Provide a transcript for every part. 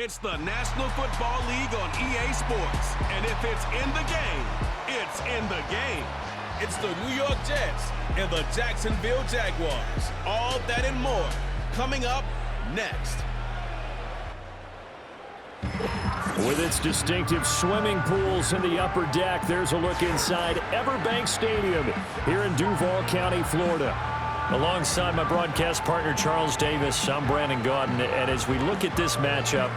It's the National Football League on EA Sports. And if it's in the game, it's in the game. It's the New York Jets and the Jacksonville Jaguars. All that and more coming up next. With its distinctive swimming pools in the upper deck, there's a look inside Everbank Stadium here in Duval County, Florida. Alongside my broadcast partner, Charles Davis, I'm Brandon Gaudin, and as we look at this matchup,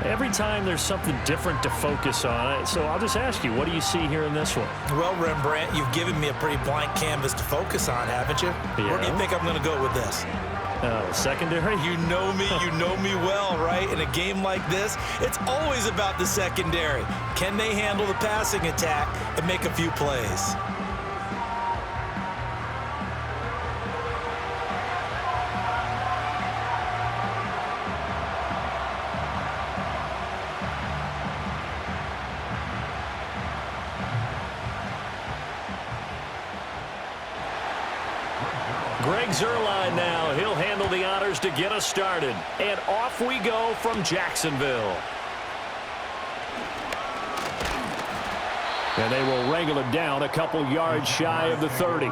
every time there's something different to focus on. So I'll just ask you, what do you see here in this one? Well, Rembrandt, you've given me a pretty blank canvas to focus on, haven't you? Yeah. Where do you think I'm going to go with this? Secondary? You know me well, right? In a game like this, it's always about the secondary. Can they handle the passing attack and make a few plays? Greg Zuerlein now. He'll handle the honors to get us started. And off we go from Jacksonville. And they will wrangle it down a couple yards shy of the 30.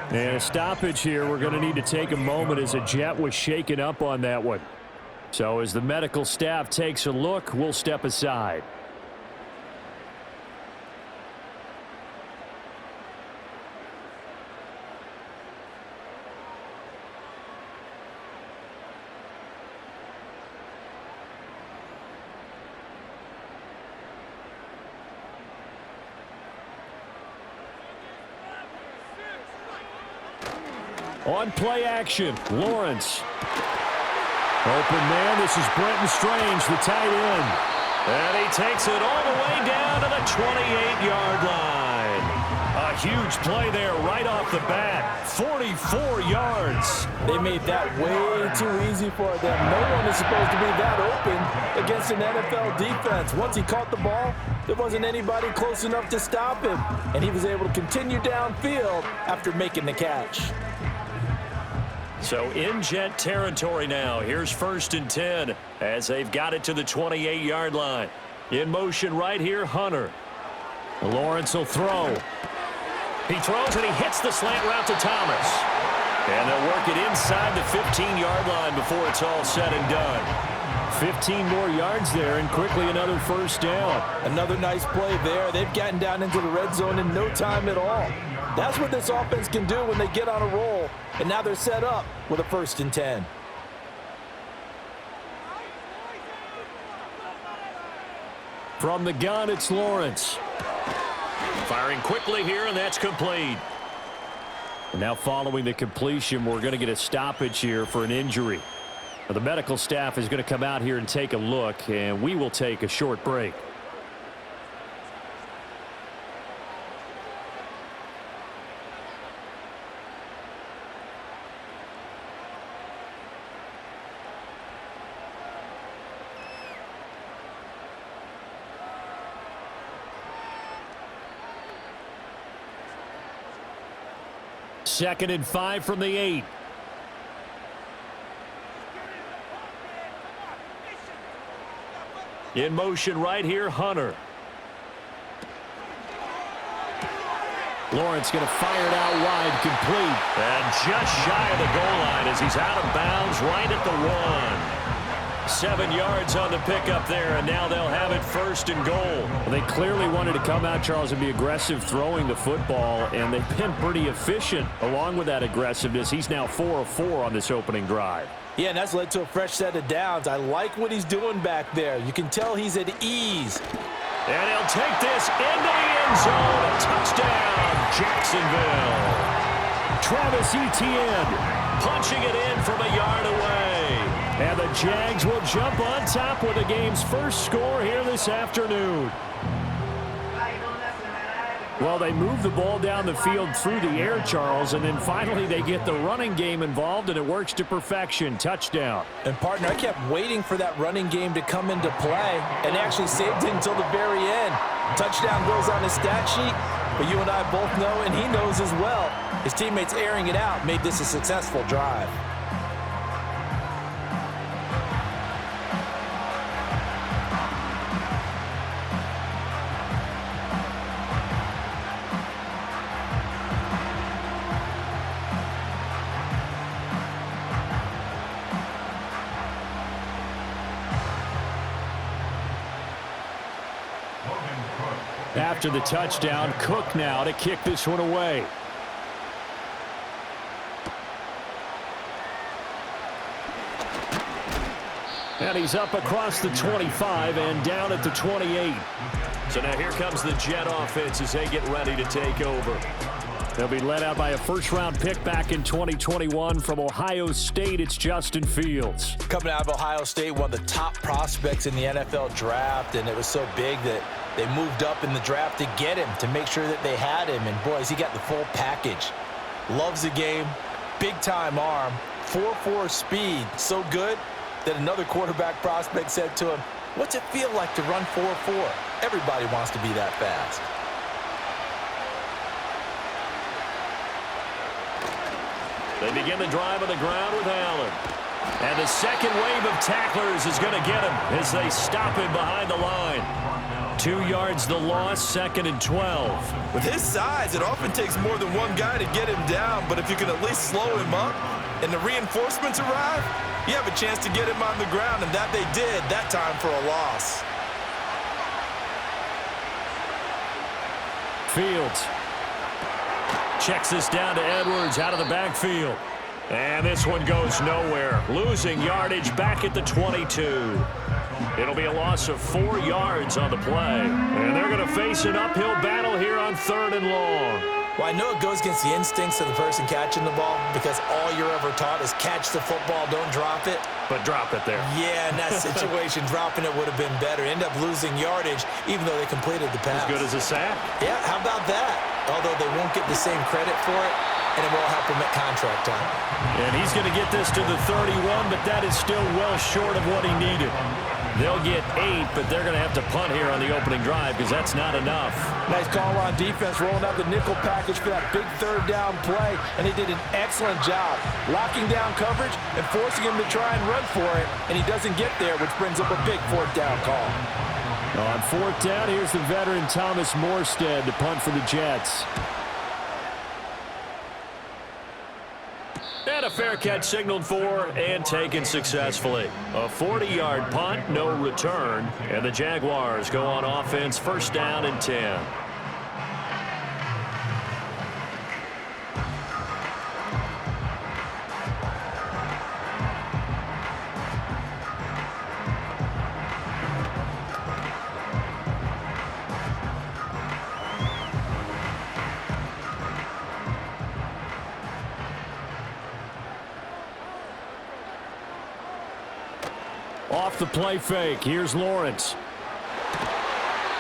And a stoppage here. We're going to need to take a moment as a Jet was shaken up on that one. So as the medical staff takes a look, we'll step aside. On play action, Lawrence. Open man, this is Brenton Strange, the tight end. And he takes it all the way down to the 28-yard line. A huge play there right off the bat. 44 yards. They made that way too easy for them. No one is supposed to be that open against an NFL defense. Once he caught the ball, there wasn't anybody close enough to stop him. And he was able to continue downfield after making the catch. So in Jet territory now. Here's 1st and 10 as they've got it to the 28-yard line. In motion right here, Hunter. Lawrence will throw. He throws and he hits the slant route to Thomas. And they'll work it inside the 15-yard line before it's all said and done. 15 more yards there and quickly another 1st down. Another nice play there. They've gotten down into the red zone in no time at all. That's what this offense can do when they get on a roll. And now they're set up with a 1st and 10. From the gun, it's Lawrence. Firing quickly here, and that's complete. And now following the completion, we're going to get a stoppage here for an injury. Now, the medical staff is going to come out here and take a look, and we will take a short break. Second and 5 from the 8. In motion right here, Hunter. Lawrence going to fire it out wide, complete. And just shy of the goal line as he's out of bounds right at the 1. 7 yards on the pickup there, and now they'll have it 1st and goal. Well, they clearly wanted to come out, Charles, and be aggressive throwing the football, and they've been pretty efficient along with that aggressiveness. He's now 4 of 4 on this opening drive. Yeah, and that's led to a fresh set of downs. I like what he's doing back there. You can tell he's at ease. And he'll take this into the end zone. A touchdown, Jacksonville. Travis Etienne punching it in from a yard away. And the Jags will jump on top with the game's first score here this afternoon. Well, they move the ball down the field through the air, Charles, and then finally they get the running game involved, and it works to perfection. Touchdown. And, partner, I kept waiting for that running game to come into play and actually saved it until the very end. Touchdown goes on his stat sheet, but you and I both know, and he knows as well, his teammates airing it out made this a successful drive. After the touchdown, Cook now to kick this one away. And he's up across the 25 and down at the 28. So now here comes the Jet offense as they get ready to take over. They'll be led out by a first-round pick back in 2021 from Ohio State. It's Justin Fields. Coming out of Ohio State, one of the top prospects in the NFL draft, and it was so big that they moved up in the draft to get him, to make sure that they had him. And, boys, he got the full package. Loves the game, big-time arm, 4.4 speed, so good that another quarterback prospect said to him, "What's it feel like to run 4.4? Everybody wants to be that fast." They begin the drive on the ground with Allen. And the second wave of tacklers is going to get him as they stop him behind the line. 2 yards the loss, 2nd and 12. With his size, it often takes more than one guy to get him down, but if you can at least slow him up and the reinforcements arrive, you have a chance to get him on the ground, and that they did that time for a loss. Fields checks this down to Edwards out of the backfield. And this one goes nowhere. Losing yardage back at the 22. It'll be a loss of 4 yards on the play. And they're going to face an uphill battle here on 3rd and long. Well, I know it goes against the instincts of the person catching the ball because all you're ever taught is catch the football, don't drop it. But drop it there. Yeah, in that situation, dropping it would have been better. End up losing yardage even though they completed the pass. As good as a sack. Yeah, how about that? Although they won't get the same credit for it, and it won't help him at contract time. And he's going to get this to the 31, but that is still well short of what he needed. They'll get 8, but they're going to have to punt here on the opening drive because that's not enough. Nice call on defense, rolling out the nickel package for that big 3rd down play, and they did an excellent job locking down coverage and forcing him to try and run for it, and he doesn't get there, which brings up a big 4th down call. On 4th down, here's the veteran Thomas Morstead to punt for the Jets. And a fair catch signaled for and taken successfully. A 40-yard punt, no return. And the Jaguars go on offense, 1st down and 10. Off the play fake, here's Lawrence.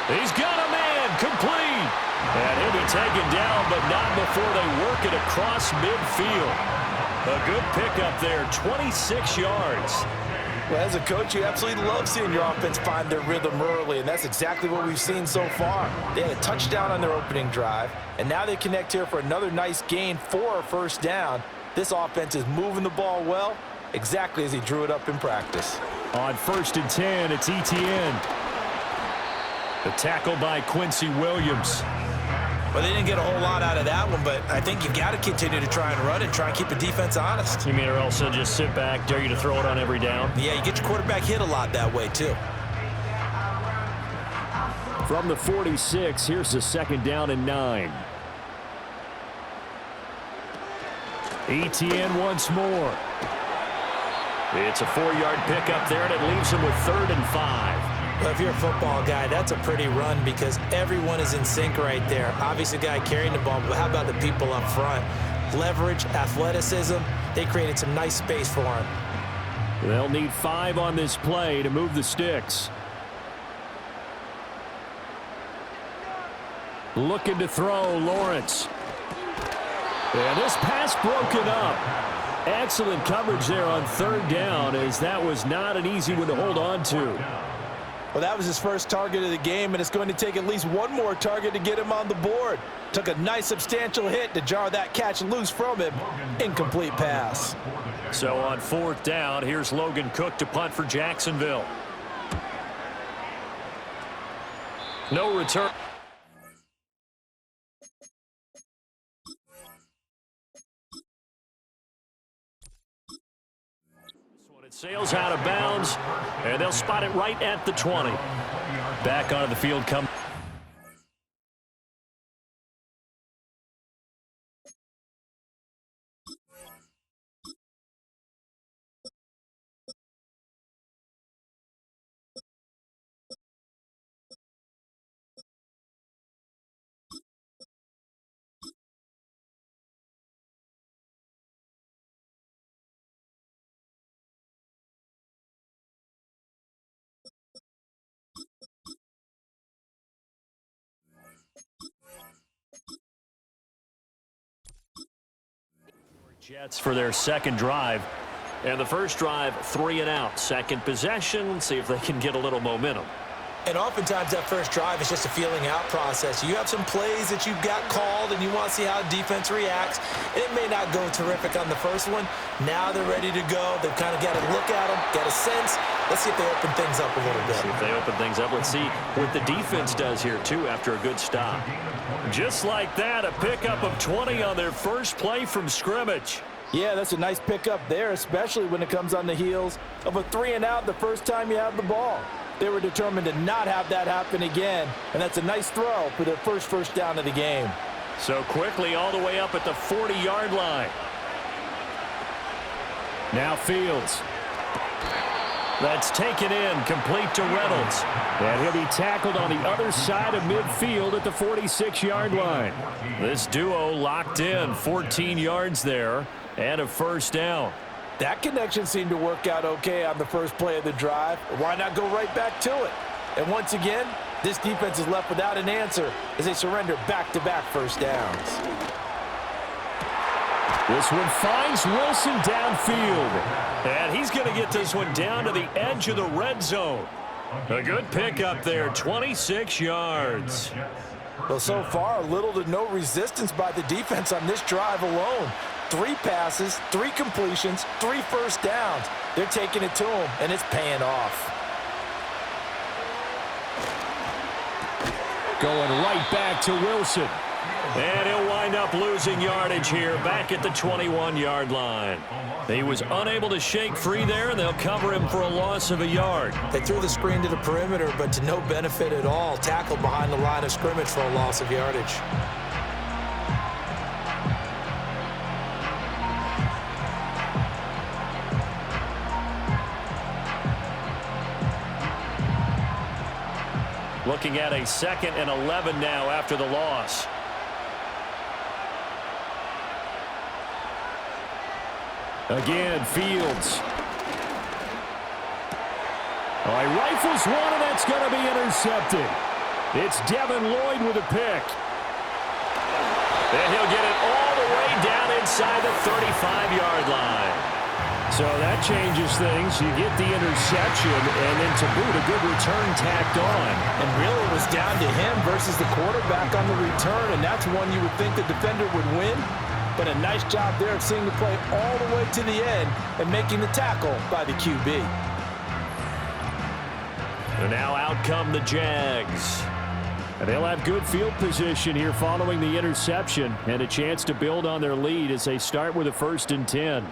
He's got a man, complete. And he'll be taken down, but not before they work it across midfield. A good pickup there, 26 yards. Well, as a coach, you absolutely love seeing your offense find their rhythm early, and that's exactly what we've seen so far. They had a touchdown on their opening drive, and now they connect here for another nice gain for a 1st down. This offense is moving the ball well, exactly as he drew it up in practice. On 1st and 10, it's Etienne. The tackle by Quincy Williams. Well, they didn't get a whole lot out of that one, but I think you've got to continue to try and run and try and keep the defense honest. You mean or else they'll just sit back, dare you to throw it on every down? Yeah, you get your quarterback hit a lot that way, too. From the 46, here's the 2nd down and 9. Etienne once more. It's a 4-yard pickup there, and it leaves him with 3rd and 5. Well, if you're a football guy, that's a pretty run because everyone is in sync right there. Obviously, the guy carrying the ball, but how about the people up front? Leverage, athleticism, they created some nice space for him. They'll need 5 on this play to move the sticks. Looking to throw, Lawrence. And this pass broken up. Excellent coverage there on 3rd down, as that was not an easy one to hold on to. Well, that was his first target of the game, and it's going to take at least one more target to get him on the board. Took a nice substantial hit to jar that catch loose from him. Incomplete pass. So on 4th down, here's Logan Cook to punt for Jacksonville. No return. Sails out of bounds, and they'll spot it right at the 20. Back onto the field come. Jets for their second drive. And the first drive, 3 and out. Second possession, see if they can get a little momentum. And oftentimes that first drive is just a feeling out process. You have some plays that you've got called and you want to see how defense reacts. It may not go terrific on the first one. Now they're ready to go. They've kind of got to look at them, get a sense. Let's see if they open things up a little bit. See if they open things up. Let's see what the defense does here, too, after a good stop. Just like that, a pickup of 20 on their first play from scrimmage. Yeah, that's a nice pickup there, especially when it comes on the heels of a 3 and out the first time you have the ball. They were determined to not have that happen again, and that's a nice throw for their first down of the game. So quickly all the way up at the 40-yard line. Now Fields. That's taken in, complete to Reynolds. And he'll be tackled on the other side of midfield at the 46-yard line. This duo locked in, 14 yards there, and a first down. That connection seemed to work out okay on the first play of the drive. Why not go right back to it? And once again, this defense is left without an answer as they surrender back-to-back first downs. This one finds Wilson downfield. And he's going to get this one down to the edge of the red zone. A good pickup there, 26 yards. Well, so far, little to no resistance by the defense on this drive alone. 3 passes, 3 completions, 3 first downs. They're taking it to him, and it's paying off. Going right back to Wilson. And he'll wind up losing yardage here back at the 21-yard line. He was unable to shake free there, and they'll cover him for a loss of a yard. They threw the screen to the perimeter, but to no benefit at all. Tackled behind the line of scrimmage for a loss of yardage. Looking at a 2nd and 11 now after the loss. Again, Fields. All right, rifles one, and that's going to be intercepted. It's Devin Lloyd with a pick. And he'll get it all the way down inside the 35-yard line. So that changes things. You get the interception, and then to boot, a good return tacked on. And really it was down to him versus the quarterback on the return, and that's one you would think the defender would win. But a nice job there of seeing the play all the way to the end and making the tackle by the QB. And now out come the Jags. And they'll have good field position here following the interception and a chance to build on their lead as they start with a 1st and 10.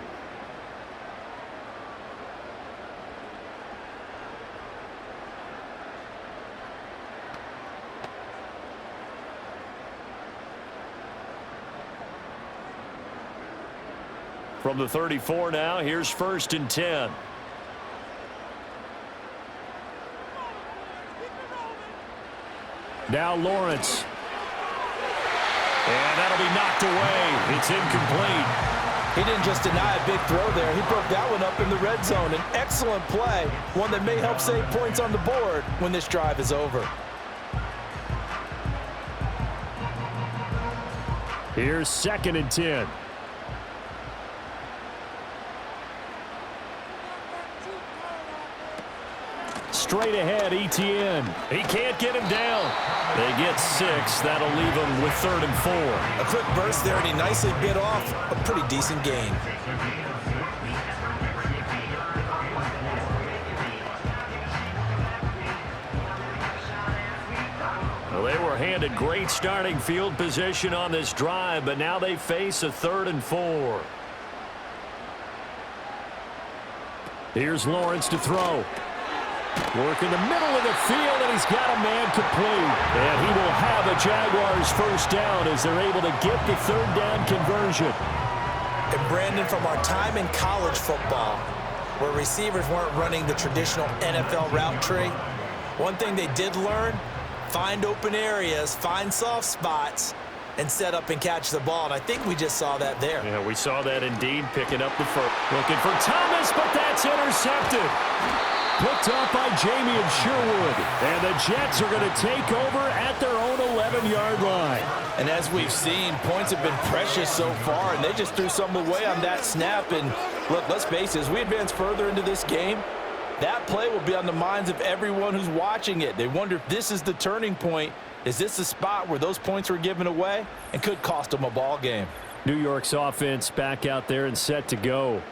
From the 34 now, here's 1st and 10. Now Lawrence. And that'll be knocked away. It's incomplete. He didn't just deny a big throw there. He broke that one up in the red zone. An excellent play, one that may help save points on the board when this drive is over. Here's 2nd and 10. Straight ahead, Etienne. He can't get him down. They get 6. That'll leave him with 3rd and 4. A quick burst there, and he nicely bit off a pretty decent gain. Well, they were handed great starting field position on this drive, but now they face a 3rd and 4. Here's Lawrence to throw. Work in the middle of the field, and he's got a man complete. And he will have a Jaguars 1st down as they're able to get the 3rd down conversion. And Brandon, from our time in college football, where receivers weren't running the traditional NFL route tree, one thing they did learn, find open areas, find soft spots, and set up and catch the ball. And I think we just saw that there. Yeah, we saw that indeed, picking up the first. Looking for Thomas, but that's intercepted. picked up by Jamie and Sherwood. And the Jets are going to take over at their own 11-yard line. And as we've seen, points have been precious so far, and they just threw some away on that snap. And look, let's face it, as we advance further into this game, that play will be on the minds of everyone who's watching it. They wonder if this is the turning point. Is this the spot where those points were given away and could cost them a ball game? New York's offense back out there and set to go.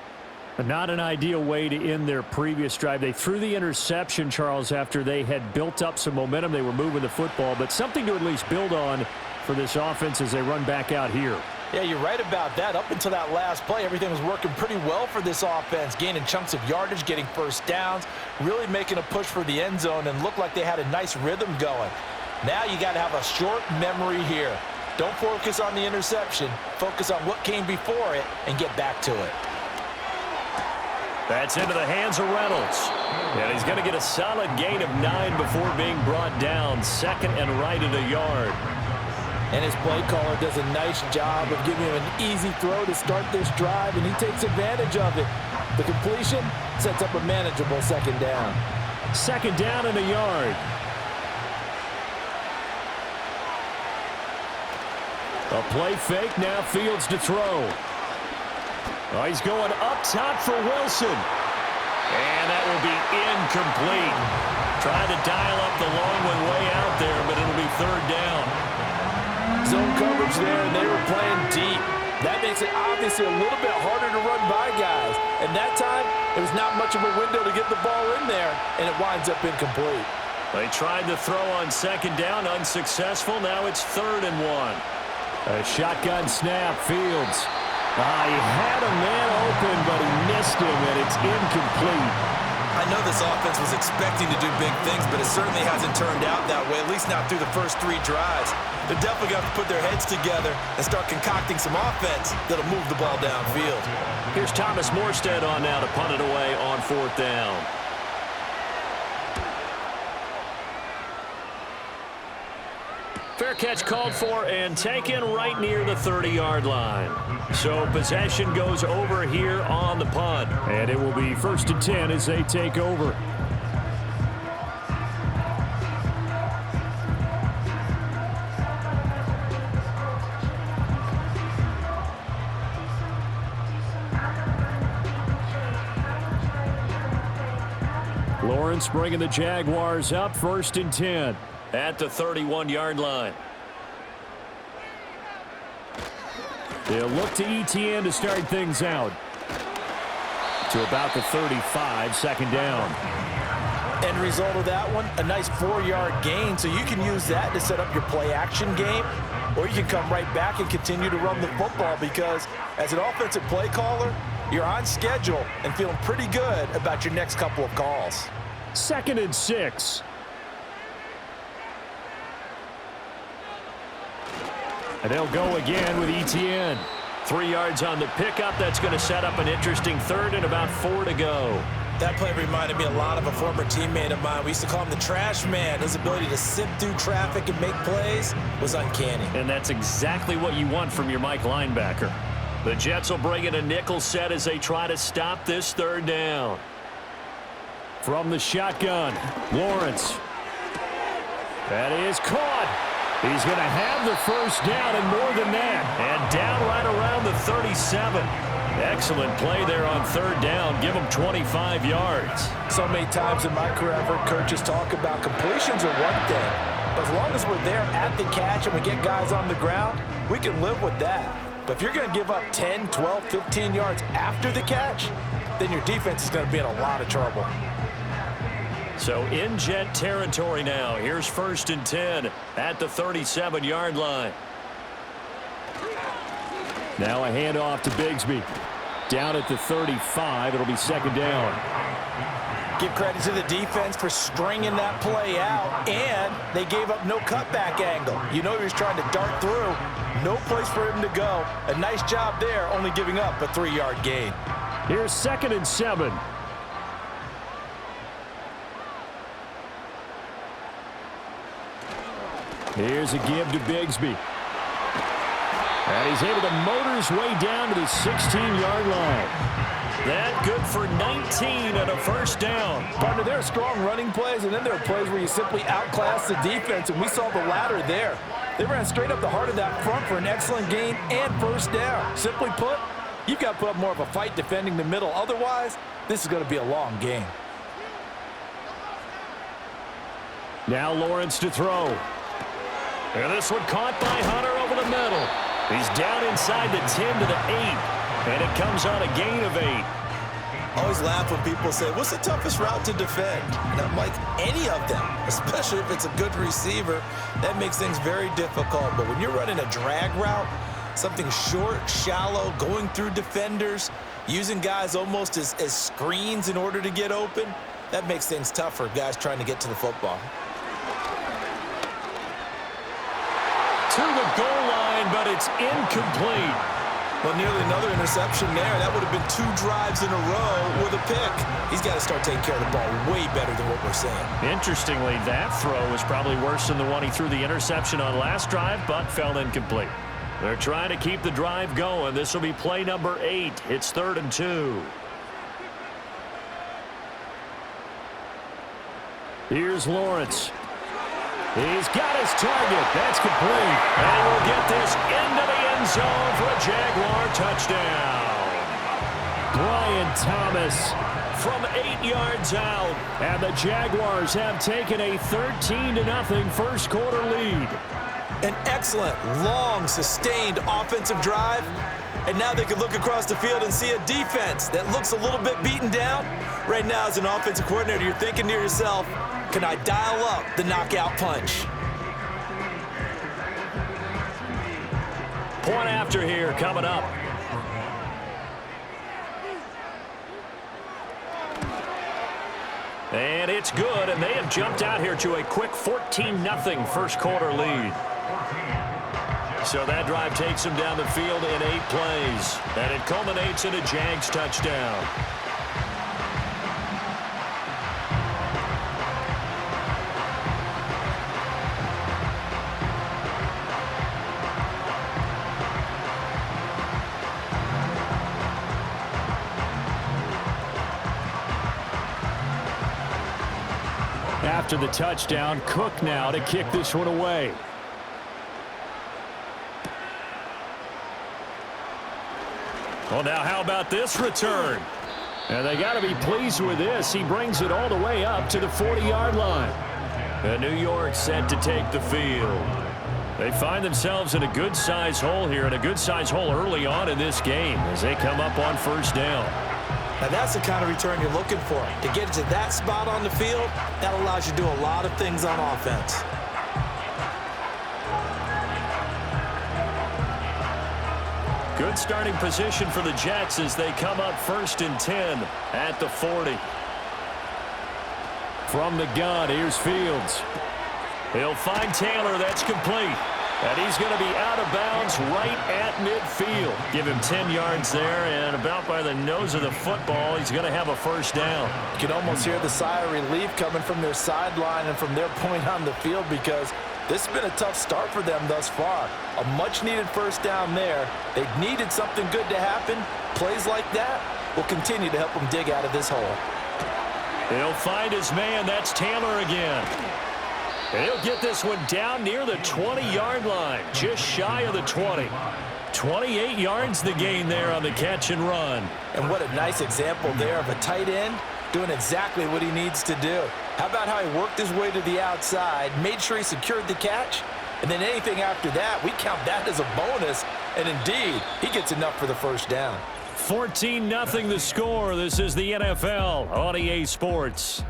Not an ideal way to end their previous drive. They threw the interception, Charles, after they had built up some momentum. They were moving the football, but something to at least build on for this offense as they run back out here. Yeah, you're right about that. Up until that last play, everything was working pretty well for this offense, gaining chunks of yardage, getting first downs, really making a push for the end zone, and looked like they had a nice rhythm going. Now you got to have a short memory here. Don't focus on the interception. Focus on what came before it and get back to it. That's into the hands of Reynolds. And he's going to get a solid gain of 9 before being brought down. Second and right at a yard. And his play caller does a nice job of giving him an easy throw to start this drive, and he takes advantage of it. The completion sets up a manageable second down. Second down and a yard. A play fake, now Fields to throw. Oh, he's going up top for Wilson. And that will be incomplete. Trying to dial up the long one way out there, but it'll be third down. Zone coverage there, and they were playing deep. That makes it obviously a little bit harder to run by guys. And that time, there was not much of a window to get the ball in there, and it winds up incomplete. They tried to throw on second down, unsuccessful. Now it's 3rd and 1. A shotgun snap, Fields. He had a man open, but he missed him, and it's incomplete. I know this offense was expecting to do big things, but it certainly hasn't turned out that way, at least not through the first 3 drives. They're definitely going to have to put their heads together and start concocting some offense that'll move the ball downfield. Here's Thomas Morstead on now to punt it away on 4th down. Fair catch called for and taken right near the 30-yard line. So possession goes over here on the punt. And it will be 1st and 10 as they take over. Lawrence bringing the Jaguars up, 1st and 10. At the 31-yard line. They'll look to ETN to start things out. To about the 35, second down. End result of that one, a nice 4-yard gain, so you can use that to set up your play-action game, or you can come right back and continue to run the football because as an offensive play caller, you're on schedule and feeling pretty good about your next couple of calls. 2nd and 6. And they'll go again with ETN. 3 yards on the pickup. That's going to set up an interesting 3rd and about 4 to go. That play reminded me a lot of a former teammate of mine. We used to call him the trash man. His ability to sift through traffic and make plays was uncanny. And that's exactly what you want from your Mike linebacker. The Jets will bring in a nickel set as they try to stop this 3rd down. From the shotgun, Lawrence. That is caught. He's going to have the first down and more than that. And down right around the 37. Excellent play there on 3rd down. Give him 25 yards. So many times in my career, I've heard coaches talk about completions are one thing. But as long as we're there at the catch and we get guys on the ground, we can live with that. But if you're going to give up 10, 12, 15 yards after the catch, then your defense is going to be in a lot of trouble. So in Jet territory now. Here's 1st and 10 at the 37-yard line. Now a handoff to Bigsby. Down at the 35. It'll be 2nd down. Give credit to the defense for stringing that play out, and they gave up no cutback angle. You know he was trying to dart through. No place for him to go. A nice job there, only giving up a 3-yard gain. Here's 2nd and 7. Here's a give to Bigsby. And he's able to motor his way down to the 16-yard line. That good for 19 and a first down. Partner, there are strong running plays, and then there are plays where you simply outclass the defense, and we saw the latter there. They ran straight up the heart of that front for an excellent gain and first down. Simply put, you've got to put up more of a fight defending the middle. Otherwise, this is going to be a long game. Now Lawrence to throw. And this one caught by Hunter over the middle. He's down inside the 10 to the 8. And it comes on a gain of 8. Always laugh when people say, what's the toughest route to defend? And I'm like, any of them, especially if it's a good receiver. That makes things very difficult. But when you're running a drag route, something short, shallow, going through defenders, using guys almost as screens in order to get open, that makes things tough for guys trying to get to the football. To the goal line, but it's incomplete. Well, nearly another interception there. That would have been 2 drives in a row with a pick. He's got to start taking care of the ball way better than what we're seeing. Interestingly, that throw was probably worse than the one he threw the interception on last drive, but fell incomplete. They're trying to keep the drive going. This will be play number 8. It's 3rd and 2. Here's Lawrence. He's got his target. That's complete. And we'll get this into the end zone for a Jaguar touchdown. Brian Thomas from 8 yards out. And the Jaguars have taken a 13-0 first quarter lead. An excellent, long, sustained offensive drive. And now they can look across the field and see a defense that looks a little bit beaten down. Right now, as an offensive coordinator, you're thinking to yourself, can I dial up the knockout punch? Point after here coming up. And it's good, and they have jumped out here to a quick 14-0 first quarter lead. So that drive takes them down the field in 8 plays, and it culminates in a Jags touchdown. After the touchdown, Cook now to kick this one away. Well, now how about this return? And they got to be pleased with this. He brings it all the way up to the 40-yard line. And New York set to take the field. They find themselves in a good-sized hole here, and a good-sized hole early on in this game as they come up on first down. Now, that's the kind of return you're looking for. To get to that spot on the field, that allows you to do a lot of things on offense. Good starting position for the Jets as they come up 1st and 10 at the 40. From the gun, here's Fields. He'll find Taylor. That's complete. And he's going to be out of bounds right at midfield. Give him 10 yards there, and about by the nose of the football, he's going to have a first down. You can almost hear the sigh of relief coming from their sideline and from their point on the field, because this has been a tough start for them thus far. A much-needed first down there. They've needed something good to happen. Plays like that will continue to help them dig out of this hole. He'll find his man. That's Taylor again. He'll get this one down near the 20-yard line, just shy of the 20. 28 yards the gain there on the catch and run. And what a nice example there of a tight end doing exactly what he needs to do. How about how he worked his way to the outside, made sure he secured the catch, and then anything after that, we count that as a bonus. And indeed, he gets enough for the first down. 14-0 the score. This is the NFL on EA Sports.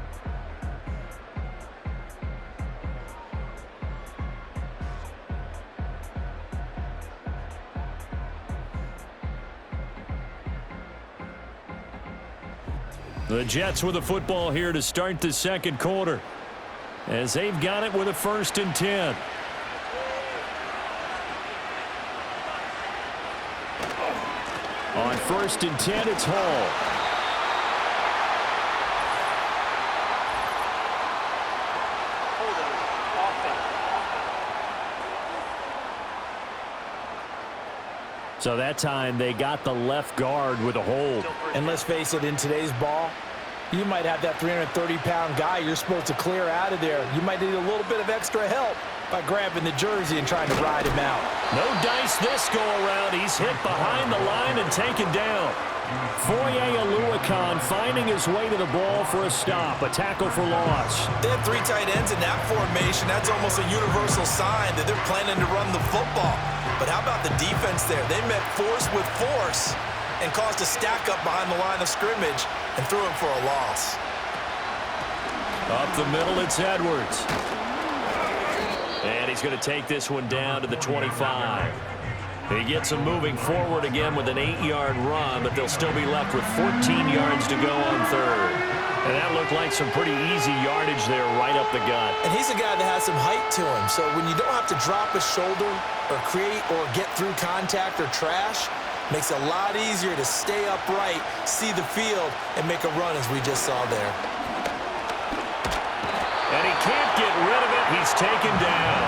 The Jets with the football here to start the second quarter, as they've got it with a 1st and 10. On 1st and 10, it's Hall. So that time they got the left guard with a hold. And let's face it, in today's ball, you might have that 330-pound guy you're supposed to clear out of there. You might need a little bit of extra help by grabbing the jersey and trying to ride him out. No dice this go around. He's hit behind the line and taken down. Foye Oluwakan finding his way to the ball for a stop, a tackle for loss. They have 3 tight ends in that formation. That's almost a universal sign that they're planning to run the football. But how about the defense there? They met force with force and caused a stack up behind the line of scrimmage and threw him for a loss. Up the middle, it's Edwards. And he's going to take this one down to the 25. He gets them moving forward again with an 8-yard run, but they'll still be left with 14 yards to go on third. And that looked like some pretty easy yardage there right up the gut. And he's a guy that has some height to him, so when you don't have to drop a shoulder or create or get through contact or trash, makes it a lot easier to stay upright, see the field, and make a run as we just saw there. And he can't get rid of it. He's taken down.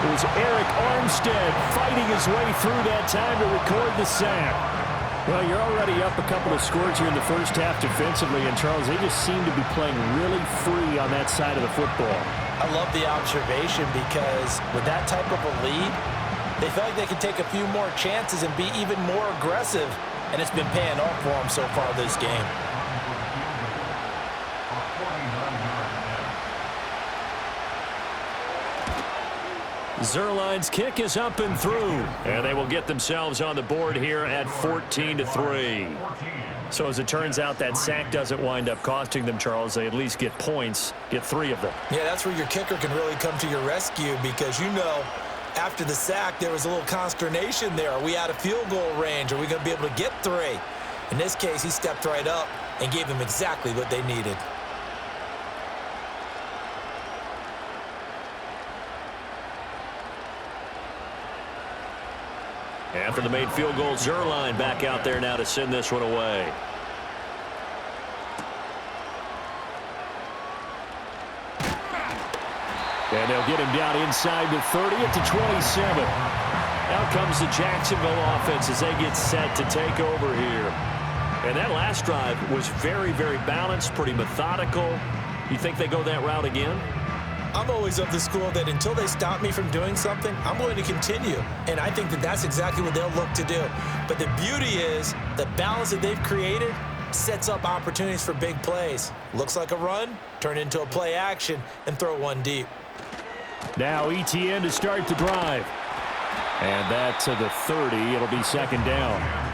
It was Eric Armstead fighting his way through that time to record the sack. Well, you're already up a couple of scores here in the first half defensively, and Charles, they just seem to be playing really free on that side of the football. I love the observation because with that type of a lead, they feel like they can take a few more chances and be even more aggressive, and it's been paying off for them so far this game. Zerline's kick is up and through, and they will get themselves on the board here at 14-3. So as it turns out, that sack doesn't wind up costing them, Charles. They at least get points, get 3 of them. Yeah, that's where your kicker can really come to your rescue because, you know, after the sack, there was a little consternation there. Are we out of field goal range? Are we going to be able to get 3? In this case, he stepped right up and gave them exactly what they needed. After the made field goal, Zerline back out there now to send this one away. And they'll get him down inside the 30 at the 27. Out comes the Jacksonville offense as they get set to take over here. And that last drive was very, very balanced, pretty methodical. You think they go that route again? I'm always of the school that until they stop me from doing something, I'm going to continue. And I think that that's exactly what they'll look to do. But the beauty is the balance that they've created sets up opportunities for big plays. Looks like a run, turn into a play action, and throw one deep. Now ETN to start the drive. And that to the 30. It'll be second down.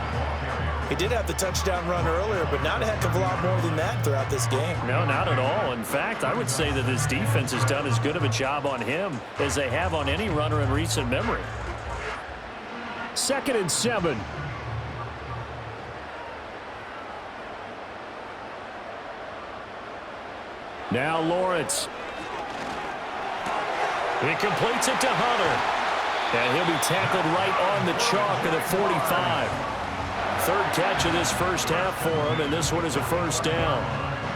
He did have the touchdown run earlier, but not a heck of a lot more than that throughout this game. No, not at all. In fact, I would say that this defense has done as good of a job on him as they have on any runner in recent memory. 2nd and 7. Now Lawrence. He completes it to Hunter. And he'll be tackled right on the chalk of the 45. 3rd catch of this first half for him, and this one is a first down.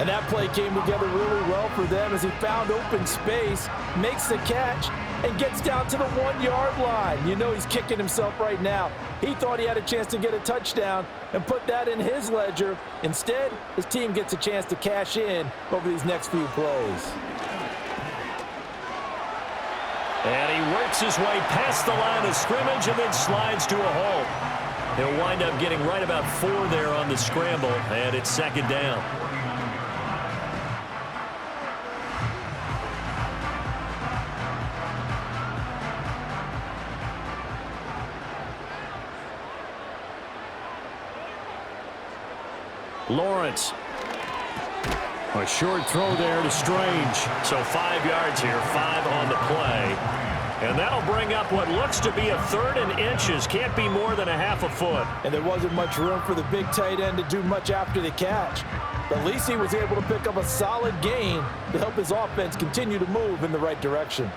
And that play came together really well for them as he found open space, makes the catch, and gets down to the 1-yard line. You know he's kicking himself right now. He thought he had a chance to get a touchdown and put that in his ledger. Instead, his team gets a chance to cash in over these next few plays. And he works his way past the line of scrimmage and then slides to a halt. He'll wind up getting right about 4 there on the scramble, and it's second down. Lawrence. A short throw there to Strange. So 5 yards here, 5 on the play. And that'll bring up what looks to be a 3rd and inches. Can't be more than a half a foot. And there wasn't much room for the big tight end to do much after the catch. But at least he was able to pick up a solid gain to help his offense continue to move in the right direction.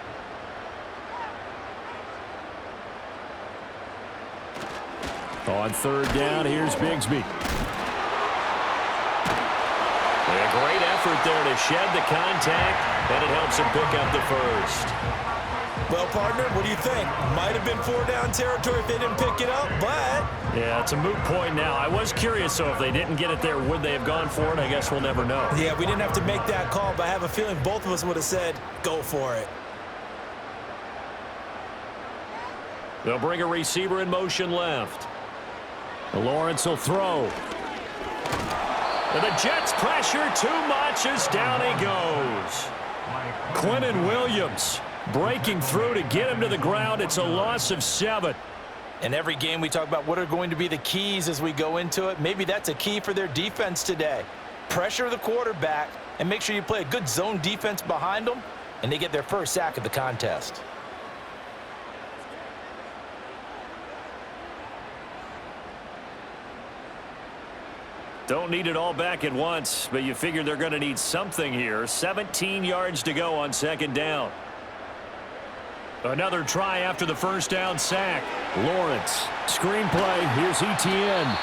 On 3rd down, here's Bigsby. A great effort there to shed the contact, and it helps him pick up the first. Well, partner, what do you think? Might have been 4-down territory if they didn't pick it up, but... Yeah, it's a moot point now. I was curious, so if they didn't get it there, would they have gone for it? I guess we'll never know. Yeah, we didn't have to make that call, but I have a feeling both of us would have said, go for it. They'll bring a receiver in motion left. Lawrence will throw. And the Jets pressure too much as down he goes. Quentin Williams breaking through to get him to the ground. It's a loss of 7. In every game, we talk about what are going to be the keys as we go into it. Maybe that's a key for their defense today. Pressure the quarterback and make sure you play a good zone defense behind them, and they get their first sack of the contest. Don't need it all back at once, but you figure they're going to need something here. 17 yards to go on 2nd down. Another try after the first down sack. Lawrence. Screenplay. Here's Etienne.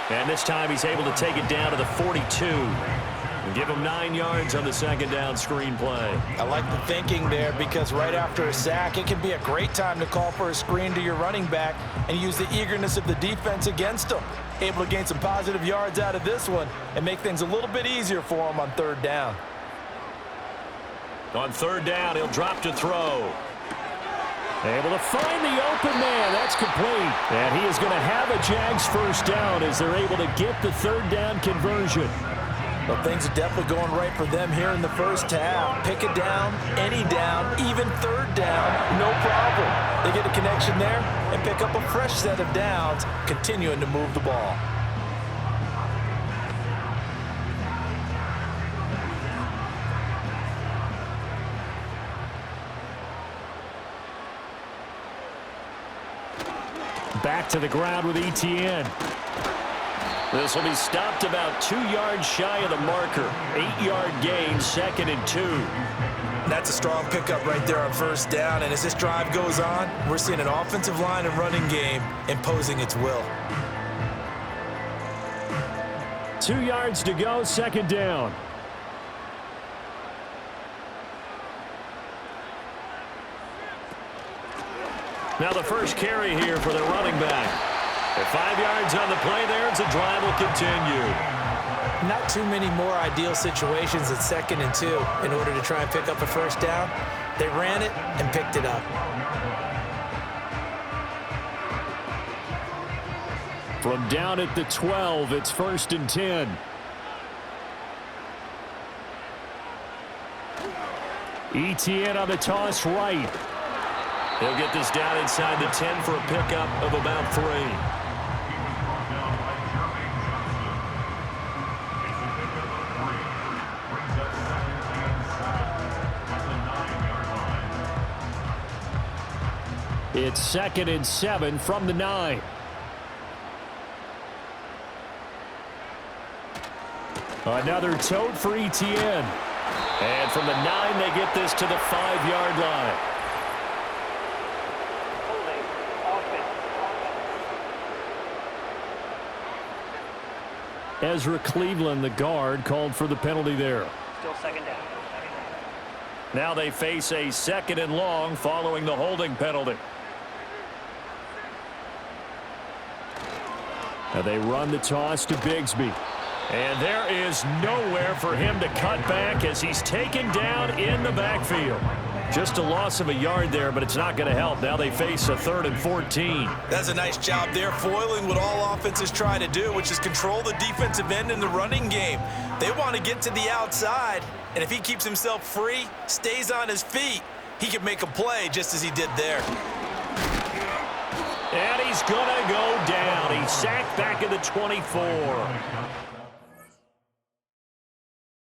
And this time he's able to take it down to the 42. And give him 9 yards on the 2nd down screenplay. I like the thinking there because right after a sack, it can be a great time to call for a screen to your running back and use the eagerness of the defense against them. Able to gain some positive yards out of this one and make things a little bit easier for him on 3rd down. On 3rd down, he'll drop to throw. Able to find the open man. That's complete. And he is going to have a Jags first down as they're able to get the 3rd down conversion. Well, things are definitely going right for them here in the first half. Pick it down, any down, even 3rd down, no problem. They get a connection there and pick up a fresh set of downs, continuing to move the ball. Back to the ground with Etienne. This will be stopped about 2 yards shy of the marker. 8-yard gain, 2nd and 2. That's a strong pickup right there on 1st down, and as this drive goes on, we're seeing an offensive line and running game imposing its will. 2 yards to go, 2nd down. Now the first carry here for the running back. At 5 yards on the play there, as the drive will continue. Not too many more ideal situations at 2nd and 2 in order to try and pick up a first down. They ran it and picked it up. From down at the 12, it's 1st and 10. Etienne on the toss right. He'll get this down inside the 10 for a pickup of about 3. It's 2nd and 7 from the 9. Another tote for Etienne. And from the 9, they get this to the 5-yard line. Ezra Cleveland, the guard, called for the penalty there. Still 2nd down. Now they face a 2nd and long following the holding penalty. Now they run the toss to Bigsby. And there is nowhere for him to cut back as he's taken down in the backfield. Just a loss of a yard there, but it's not going to help. Now they face a 3rd and 14. That's a nice job there, foiling what all offenses try to do, which is control the defensive end in the running game. They want to get to the outside, and if he keeps himself free, stays on his feet, he can make a play just as he did there. And he's going to go down. He's sacked back at the 24.